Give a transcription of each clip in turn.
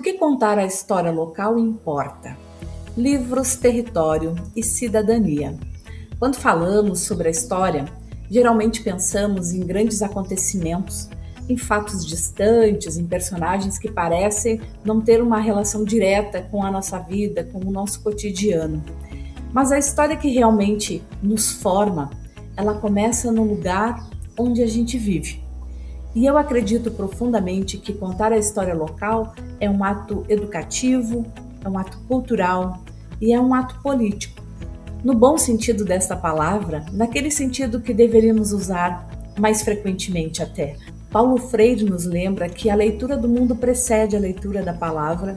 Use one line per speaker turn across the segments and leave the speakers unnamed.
que contar a história local importa? Livros, território e cidadania. Quando falamos sobre a história, geralmente pensamos em grandes acontecimentos, em fatos distantes, em personagens que parecem não ter uma relação direta com a nossa vida, com o nosso cotidiano. Mas a história que realmente nos forma, ela começa no lugar onde a gente vive. E eu acredito profundamente que contar a história local é um ato educativo, é um ato cultural e é um ato político. No bom sentido desta palavra, naquele sentido que deveríamos usar mais frequentemente até. Paulo Freire nos lembra que a leitura do mundo precede a leitura da palavra,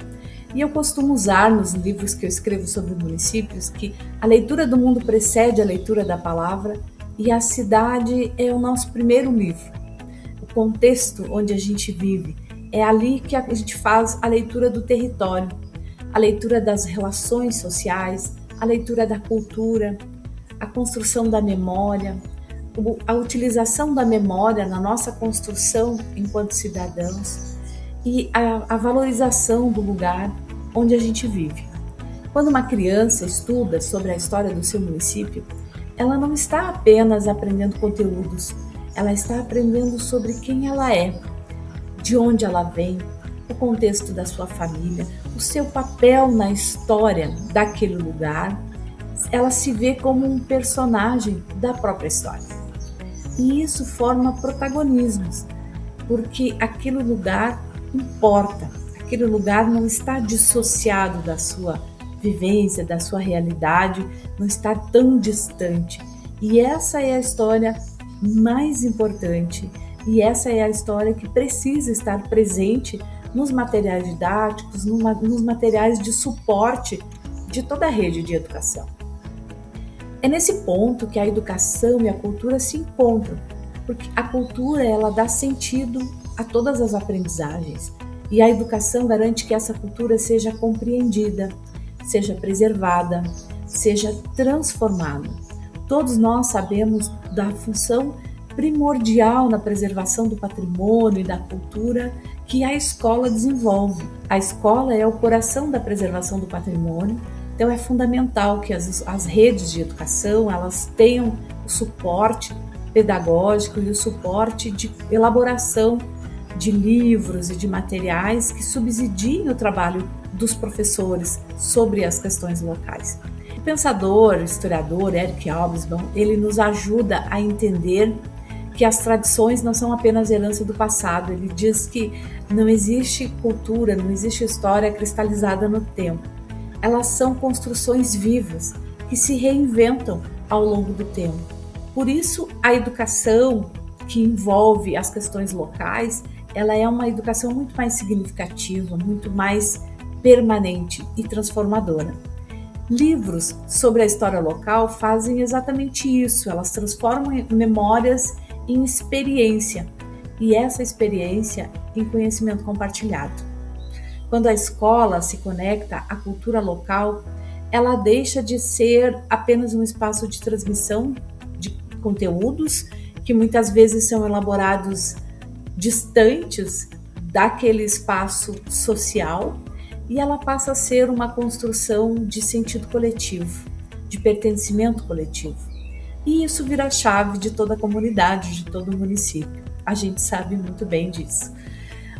e eu costumo usar nos livros que eu escrevo sobre municípios que a leitura do mundo precede a leitura da palavra e a cidade é o nosso primeiro livro. O contexto onde a gente vive, é ali que a gente faz a leitura do território, a leitura das relações sociais, a leitura da cultura, a construção da memória, a utilização da memória na nossa construção enquanto cidadãos e a valorização do lugar onde a gente vive. Quando uma criança estuda sobre a história do seu município, ela não está apenas aprendendo conteúdos, ela está aprendendo sobre quem ela é, de onde ela vem, o contexto da sua família, o seu papel na história daquele lugar. Ela se vê como um personagem da própria história. E isso forma protagonismos, porque aquele lugar importa, aquele lugar não está dissociado da sua vivência, da sua realidade, não está tão distante. E essa é a história mais importante, e essa é a história que precisa estar presente nos materiais didáticos, nos materiais de suporte de toda a rede de educação. É nesse ponto que a educação e a cultura se encontram, porque a cultura ela dá sentido a todas as aprendizagens e a educação garante que essa cultura seja compreendida, seja preservada, seja transformada. Todos nós sabemos da função primordial na preservação do patrimônio e da cultura que a escola desenvolve. A escola é o coração da preservação do patrimônio, então é fundamental que as redes de educação elas tenham o suporte pedagógico e o suporte de elaboração de livros e de materiais que subsidiem o trabalho dos professores sobre as questões locais. O pensador, historiador Eric Hobsbawm, ele nos ajuda a entender que as tradições não são apenas herança do passado. Ele diz que não existe cultura, não existe história cristalizada no tempo. Elas são construções vivas que se reinventam ao longo do tempo. Por isso, a educação que envolve as questões locais, ela é uma educação muito mais significativa, muito mais permanente e transformadora. Livros sobre a história local fazem exatamente isso, elas transformam memórias em experiência, e essa experiência em conhecimento compartilhado. Quando a escola se conecta à cultura local, ela deixa de ser apenas um espaço de transmissão de conteúdos que muitas vezes são elaborados distantes daquele espaço social, e ela passa a ser uma construção de sentido coletivo, de pertencimento coletivo. E isso vira a chave de toda a comunidade, de todo o município. A gente sabe muito bem disso.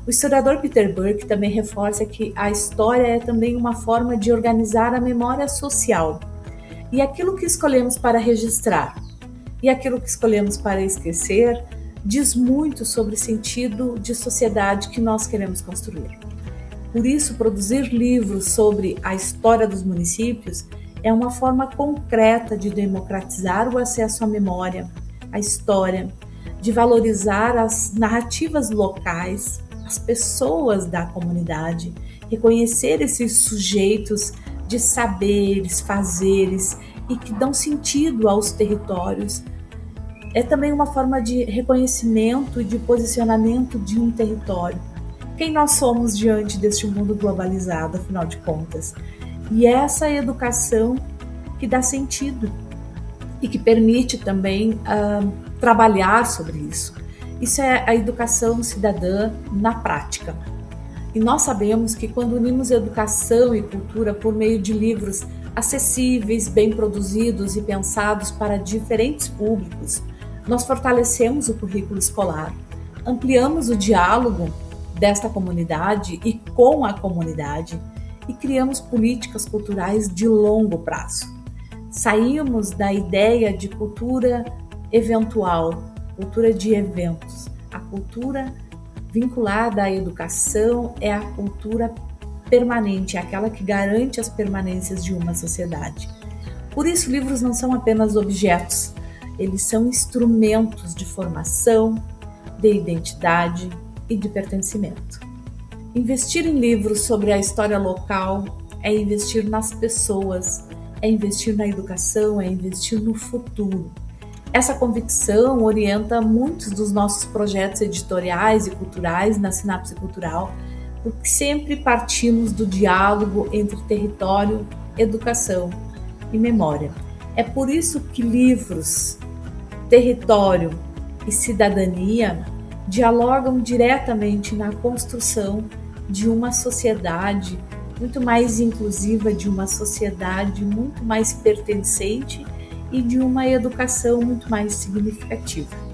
O historiador Peter Burke também reforça que a história é também uma forma de organizar a memória social. E aquilo que escolhemos para registrar e aquilo que escolhemos para esquecer diz muito sobre o sentido de sociedade que nós queremos construir. Por isso, produzir livros sobre a história dos municípios é uma forma concreta de democratizar o acesso à memória, à história, de valorizar as narrativas locais, as pessoas da comunidade, reconhecer esses sujeitos de saberes, fazeres e que dão sentido aos territórios. É também uma forma de reconhecimento e de posicionamento de um território. Quem nós somos diante deste mundo globalizado, afinal de contas? E essa educação que dá sentido e que permite também trabalhar sobre isso. Isso é a educação cidadã na prática. E nós sabemos que quando unimos educação e cultura por meio de livros acessíveis, bem produzidos e pensados para diferentes públicos, nós fortalecemos o currículo escolar, ampliamos o diálogo desta comunidade e com a comunidade e criamos políticas culturais de longo prazo. Saímos da ideia de cultura eventual, cultura de eventos. A cultura vinculada à educação é a cultura permanente, é aquela que garante as permanências de uma sociedade. Por isso, livros não são apenas objetos, eles são instrumentos de formação, de identidade e de pertencimento. Investir em livros sobre a história local é investir nas pessoas, é investir na educação, é investir no futuro. Essa convicção orienta muitos dos nossos projetos editoriais e culturais na Sinapse Cultural, porque sempre partimos do diálogo entre território, educação e memória. É por isso que livros, território e cidadania dialogam diretamente na construção de uma sociedade muito mais inclusiva, de uma sociedade muito mais pertencente e de uma educação muito mais significativa.